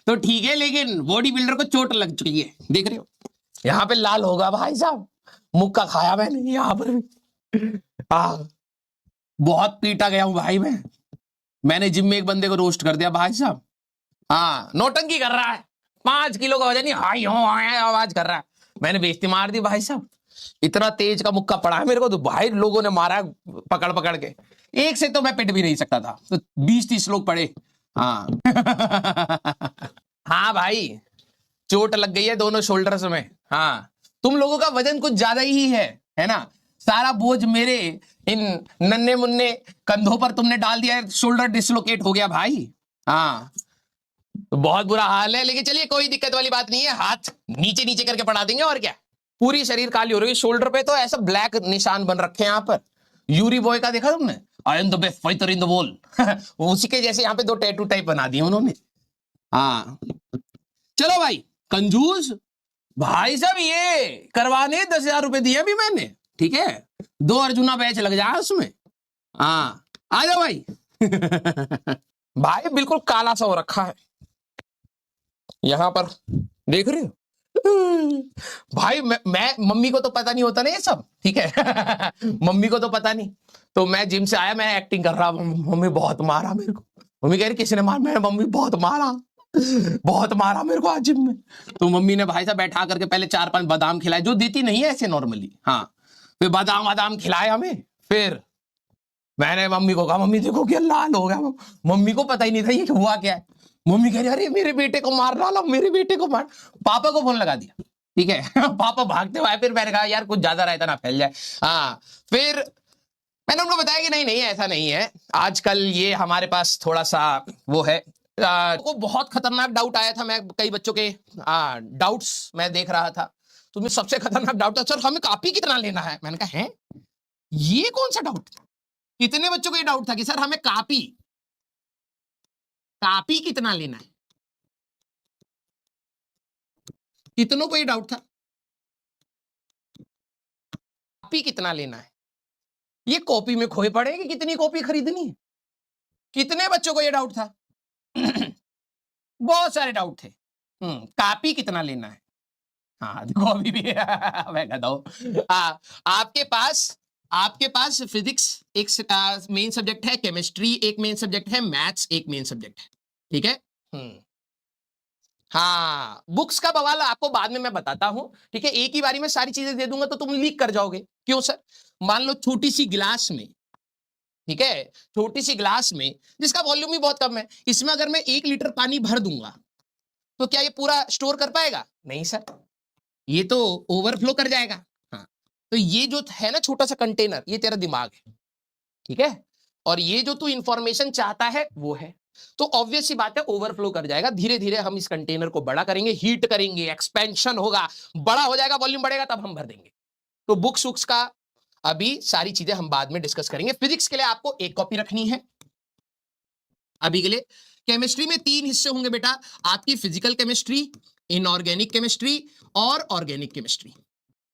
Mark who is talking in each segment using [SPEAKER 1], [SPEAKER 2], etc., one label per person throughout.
[SPEAKER 1] तो ठीक है, लेकिन बॉडी बिल्डर को चोट लग चुकी है, देख रहे हो यहाँ पे लाल होगा भाई साहब, मुक्का खाया मैंने यहाँ पर भी। बहुत पीटा गया हूं भाई मैंने जिम में एक बंदे को रोस्ट कर दिया भाई साहब। हाँ, नौटंकी कर रहा है, 5 किलो का वजन, हाई हो आवाज कर रहा है, मैंने बेइज्जती मार दी भाई साहब। इतना तेज का मुक्का पड़ा है मेरे को, तो भाई लोगों ने मारा पकड़ पकड़ के, एक से तो मैं पिट भी नहीं सकता था, तो 20-30 लोग पड़े। हाँ हाँ भाई, चोट लग गई है दोनों शोल्डर्स में। हाँ, तुम लोगों का वजन कुछ ज्यादा ही है ना, सारा बोझ मेरे इन नन्हे मुन्ने कंधों पर तुमने डाल दिया है, शोल्डर डिसलोकेट हो गया भाई। हाँ, तो बहुत बुरा हाल है, लेकिन चलिए कोई दिक्कत वाली बात नहीं है, हाथ नीचे नीचे करके पढ़ा देंगे और क्या। पूरी शरीर काली हो रही है, शोल्डर पे तो ऐसा ब्लैक निशान बन रखे हैं यहाँ पर, यूरी बॉय का देखा तुमने, I am the best fighter in the world, उसी के जैसे यहाँ पे 2 टैटू टाइप बना दिए उन्होंने। हाँ चलो भाई, कंजूस भाई साहब, ये करवाने 10,000 रुपए दिए अभी मैंने, ठीक है, 2 अर्जुना बैच लग जाए उसमें। हाँ आ जाओ भाई भाई बिल्कुल काला सा हो रखा है यहां पर, देख रहे हो भाई। मैं मम्मी को तो पता नहीं होता ना ये सब, ठीक है मम्मी को तो पता नहीं, तो मैं जिम से आया, मैं एक्टिंग कर रहा, मम्मी बहुत मारा मेरे को, मम्मी कह रही किसने मारा, मैं मम्मी बहुत मारा मेरे को आज जिम में। तो मम्मी ने भाई साहब बैठा करके पहले 4-5 बादाम खिलाए, जो देती नहीं है ऐसे नॉर्मली, हाँ, फिर बादाम खिलाए हमें, फिर मैंने मम्मी को कहा मम्मी देखो क्या लाल हो गया, मम्मी को पता ही नहीं था ये हुआ क्या है। मम्मी कह रही अरे मेरे बेटे को मार डाला, मेरे बेटे को मार, पापा को फोन लगा दिया, ठीक है पापा भागते हुए, फिर मैंने कहा यार कुछ ज्यादा रहता ना फैल जाए। हाँ, फिर मैंने उनको बताया कि नहीं ऐसा नहीं है, आजकल ये हमारे पास थोड़ा सा वो है। को बहुत खतरनाक डाउट आया था, मैं कई बच्चों के डाउट्स मैं देख रहा था, तो मुझे सबसे खतरनाक डाउट था सर हमें कॉपी कितना लेना है। मैंने कहा है ये कौन सा डाउट, कितने बच्चों को ये डाउट था कि सर हमें कॉपी कितना लेना है, कितनों को ये डाउट था कॉपी कितना लेना है, ये कॉपी में खोए पड़े कि कितनी कॉपी खरीदनी है, कितने बच्चों को ये डाउट था बहुत सारे डाउट थे। कॉपी कितना लेना है, हाँ देखो अभी भी मैं कहता हूं आपके पास फिजिक्स एक मेन सब्जेक्ट है, केमिस्ट्री एक मेन सब्जेक्ट है, मैथ्स एक मेन सब्जेक्ट है, ठीक है। हाँ, बुक्स का बवाल आपको बाद में मैं बताता हूं, ठीक है, एक ही बारी में सारी चीजें दे दूंगा तो तुम लीक कर जाओगे। क्यों सर, मान लो छोटी सी गिलास में, ठीक है, छोटी सी गिलास में जिसका वॉल्यूम ही बहुत कम है, इसमें अगर मैं 1 लीटर पानी भर दूंगा तो क्या ये पूरा स्टोर कर पाएगा, नहीं सर, ये तो ओवरफ्लो कर जाएगा। हाँ, तो ये जो है ना छोटा सा कंटेनर, ये तेरा दिमाग है, ठीक है, और ये जो तू इंफॉर्मेशन चाहता है वो है, तो ऑब्वियस सी बात है ओवरफ्लो कर जाएगा। धीरे धीरे हम इस कंटेनर को बड़ा करेंगे, हीट करेंगे, एक्सपेंशन होगा, बड़ा हो जाएगा, वॉल्यूम बढ़ेगा, तब हम भर देंगे। तो बुक्स का अभी सारी चीजें हम बाद में डिस्कस करेंगे। फिजिक्स के लिए आपको 1 कॉपी रखनी है अभी के लिए। केमिस्ट्री में 3 हिस्से होंगे बेटा, आपकी फिजिकल केमिस्ट्री, इनऑर्गेनिक केमिस्ट्री और ऑर्गेनिक केमिस्ट्री।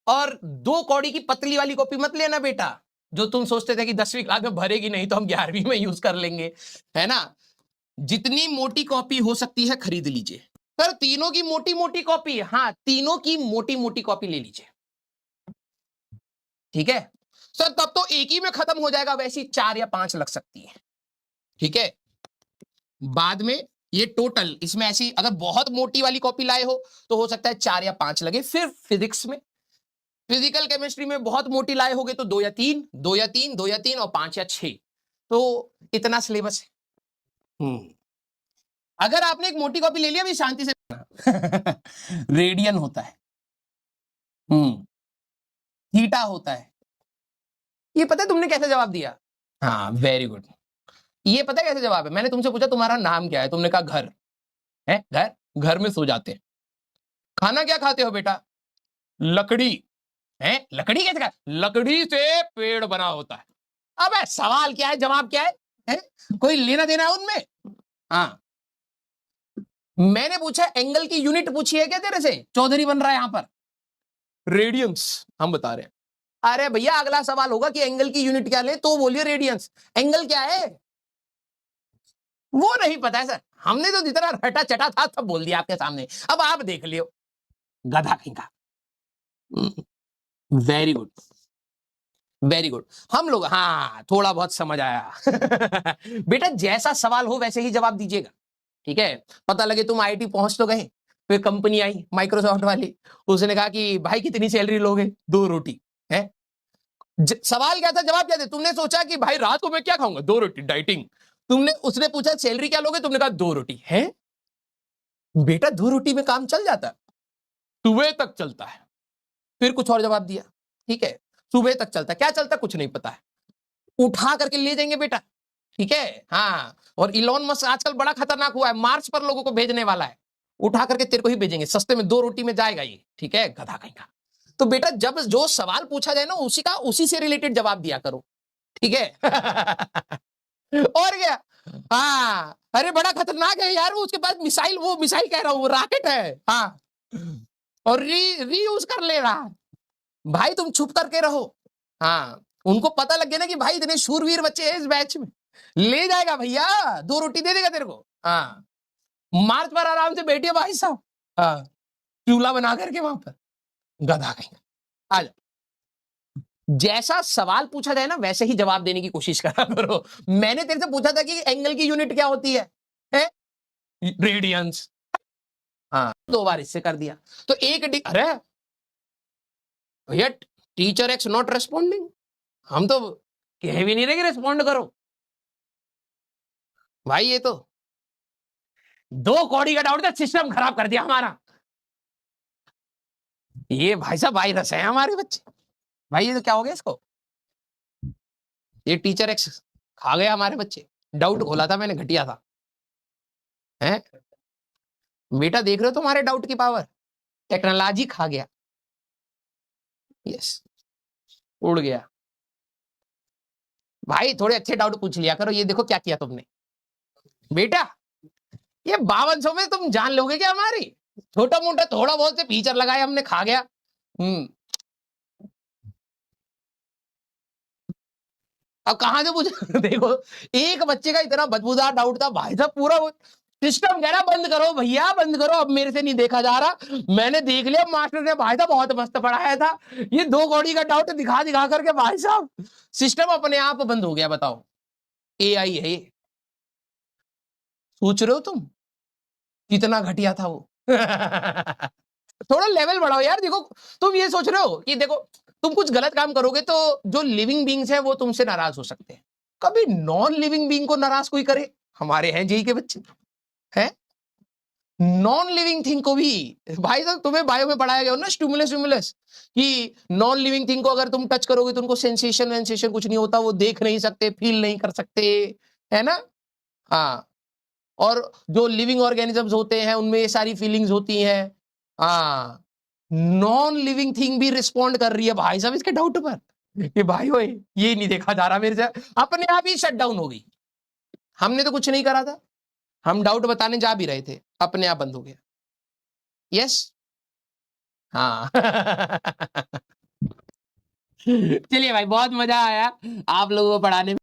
[SPEAKER 1] और 2 कौड़ी की पतली वाली कॉपी मत लेना बेटा, जो तुम सोचते थे कि 10वीं क्लास में भरेगी नहीं तो हम 11वीं में यूज कर लेंगे, है ना। जितनी मोटी कॉपी हो सकती है खरीद लीजिए। सर तीनों की मोटी मोटी कॉपी, हाँ तीनों की मोटी मोटी कॉपी ले लीजिए, ठीक है सर, तब तो एक ही में खत्म हो जाएगा, वैसी 4 या 5 लग सकती है, ठीक है। बाद में ये टोटल इसमें ऐसी अगर बहुत मोटी वाली कॉपी लाए हो तो हो सकता है 4 या 5 लगे। फिर फिजिक्स में, फिजिकल केमिस्ट्री में बहुत मोटी लाए होगे तो 2 या 3, 2 या 3, 2 या 3 और 5 या 6, तो इतना सिलेबस है। अगर आपने एक मोटी कॉपी ले लिया भी शांति से रेडियन होता है, थीटा होता है, ये पता है तुमने कैसे जवाब दिया, हाँ वेरी गुड, ये पता है कैसे जवाब है। मैंने तुमसे पूछा तुम्हारा नाम क्या है, तुमने कहा घर है, घर में सो जाते हैं। खाना क्या खाते हो बेटा, लकड़ी है, लकड़ी कैसे खा, लकड़ी से पेड़ बना होता है। अबे सवाल क्या है, जवाब क्या है? कोई लेना देना है उनमें। हाँ, मैंने पूछा एंगल की यूनिट पूछी है क्या तेरे से, चौधरी बन रहा है यहां पर, रेडियंस हम बता रहे हैं। अरे भैया अगला सवाल होगा कि एंगल की यूनिट क्या ले, तो बोलिए रेडियंस, एंगल क्या है, वो नहीं पता है सर, हमने तो जितना रटा चटा था सब बोल दिया आपके सामने, अब आप देख लियो, गधा कहीं का। Very good, very good. हम लोग हाँ थोड़ा बहुत समझ आया। बेटा जैसा सवाल हो वैसे ही जवाब दीजिएगा, ठीक है। पता लगे तुम आईआईटी पहुंच तो गए, फिर कंपनी आई माइक्रोसॉफ्ट वाली, उसने कहा कि भाई कितनी सैलरी लोगे, 2 रोटी है। सवाल क्या था, जवाब क्या था, तुमने सोचा कि भाई रात को मैं क्या खाऊंगा, 2 रोटी, डाइटिंग। तुमने उसने पूछा सैलरी क्या लोगे, तुमने कहा 2 रोटी है। बेटा 2 रोटी में काम चल जाता है, सुबह तक चलता है। फिर कुछ और जवाब दिया, ठीक है, सुबह तक चलता है, क्या चलता है कुछ नहीं पता है, उठा करके ले जाएंगे बेटा, ठीक है। हाँ, और इलॉन मस्क आजकल बड़ा खतरनाक हुआ है, मार्स पर लोगों को भेजने वाला है, उठा करके तेरे को ही भेजेंगे, सस्ते में 2 रोटी में जाएगा ये, ठीक है, गधा कहीं का। तो बेटा जब जो सवाल पूछा जाए ना उसी से रिलेटेड जवाब दिया करो, ठीक है। और क्या, हाँ अरे बड़ा खतरनाक है यार वो, उसके पास मिसाइल, वो मिसाइल कह रहा हूँ, रॉकेट है, हाँ, और रीयूज कर ले रहा है। भाई तुम चुप करके रहो, हाँ, उनको पता लग गया ना कि भाई इतने शूरवीर बच्चे हैं इस बैच में, ले जाएगा भैया, 2 रोटी दे देगा तेरे को, हाँ, मार्च पर आराम से बैठिए भाई साहब, हाँ, चूल्हा बना करके वहां पर, गधा कहीं। आ जाओ, जैसा सवाल पूछा जाए ना वैसे ही जवाब देने की कोशिश करा करो। मैंने तेरे से पूछा था कि एंगल की यूनिट क्या होती है, रेडियंस, हाँ 2 बार इससे कर दिया, तो अरे भैया टीचर एक्स नॉट रेस्पॉन्डिंग, हम तो कह भी नहीं रहे कि रेस्पॉन्ड करो भाई, ये तो 2 कौड़ी का डाउट था, सिस्टम खराब कर दिया हमारा। ये भाई साहब वायरस है हमारे बच्चे, भाई ये तो क्या हो गया इसको, ये टीचर एक्स खा गया हमारे बच्चे, डाउट खोला था मैंने, घटिया था, हैं बेटा, देख रहे हो तुम्हारे डाउट की पावर, टेक्नोलॉजी खा गया, यस, उड़ गया। भाई थोड़े अच्छे डाउट पूछ लिया करो, ये देखो क्या किया तुमने बेटा, ये 5200 में तुम जान लोगे क्या हमारी, छोटा मोटा थोड़ा बहुत से फीचर लगाए हमने, खा गया। अब कहां से पूछा। देखो एक बच्चे का इतना बदबूदार डाउट था भाई साहब, पूरा सिस्टम कह रहा बंद करो भैया बंद करो, अब मेरे से नहीं देखा जा रहा, मैंने देख लिया, मास्टर ने भाई साहब बहुत मस्त पढ़ाया था, ये 2 कौड़ी का डाउट दिखा दिखा करके भाई साहब सिस्टम अपने आप बंद हो गया, बताओ एआई है ये, सोच रहे हो तुम कितना घटिया था वो। थोड़ा लेवल बढ़ाओ यार, देखो तुम ये सोच रहे हो कि देखो तुम कुछ गलत काम करोगे तो जो लिविंग बींग्स है वो तुमसे नाराज हो सकते हैं, कभी नॉन लिविंग बींग को नाराज कोई करे, हमारे हैं जेई के बच्चे हैं, नॉन लिविंग थिंग को भी, भाई साहब तुम्हें बायो में पढ़ाया गया हो ना स्टिमुलस कि नॉन लिविंग थिंग को अगर तुम टच करोगे तो उनको सेंसेशन वेंसेशन कुछ नहीं होता, वो देख नहीं सकते, फील नहीं कर सकते, है ना, हाँ, और जो लिविंग ऑर्गेनिजम्स होते हैं उनमें ये सारी फीलिंग्स होती हैं, हाँ, नॉन लिविंग थिंग भी रिस्पॉन्ड कर रही है भाई साहब इसके डाउट पर, कि भाई ओए ये नहीं देखा जा रहा मेरे से, अपने आप ही शट डाउन हो गई, हमने तो कुछ नहीं करा था, हम डाउट बताने जा भी रहे थे, अपने आप बंद हो गया, यस, हाँ। चलिए भाई बहुत मजा आया आप लोगों को पढ़ाने में।